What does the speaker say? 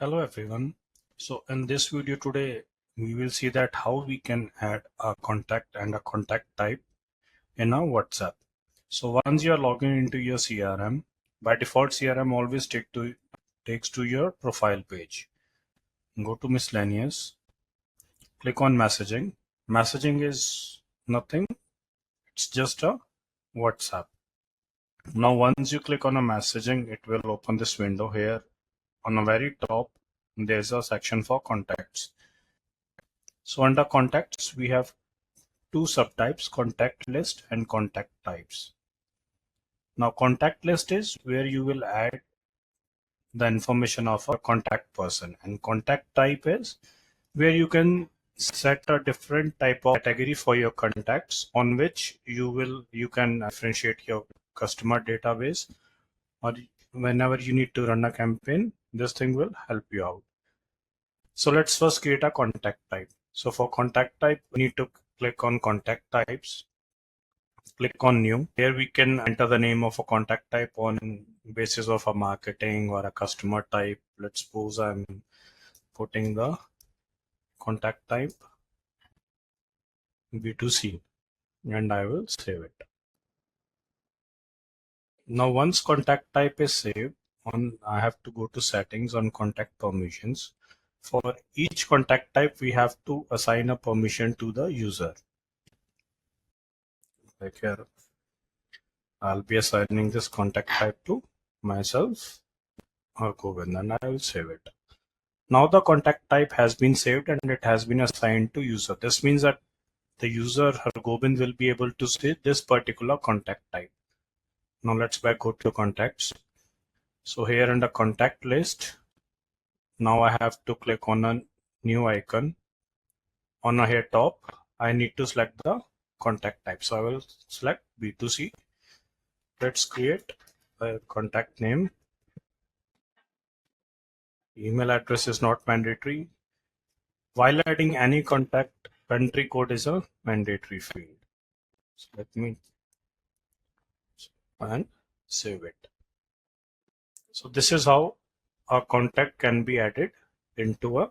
Hello everyone. So in this video today, we will see that how we can add a contact and a contact type in our WhatsApp. So once you are logging into your CRM, by default CRM always takes to your profile page. Go to miscellaneous, click on messaging. Messaging is nothing, it's just a WhatsApp. Now once you click on a messaging, it will open this window here. On the very top, there's a section for contacts. So under contacts, we have two subtypes, contact list and contact types. Now contact list is where you will add the information of a contact person, and contact type is where you can set a different type of category for your contacts on which you can differentiate your customer database, or whenever you need to run a campaign, this thing will help you out. So let's first create a contact type. So for contact type, we need to click on contact types, click on new. Here we can enter the name of a contact type on basis of a marketing or a customer type. Let's suppose I'm putting the contact type B2C and I will save it. Now once contact type is saved, I have to go to settings on contact permissions. For each contact type, we have to assign a permission to the user. Like here, I'll be assigning this contact type to myself or Govind, and I will save it. Now the contact type has been saved and it has been assigned to user. This means that the user, Govind, will be able to see this particular contact type. Now let's go to contacts. So here in the contact list, now I have to click on a new icon. On here top, I need to select the contact type. So I will select B2C. Let's create a contact name. Email address is not mandatory. While adding any contact, country code is a mandatory field. So let me and save it. So this is how a contact can be added into a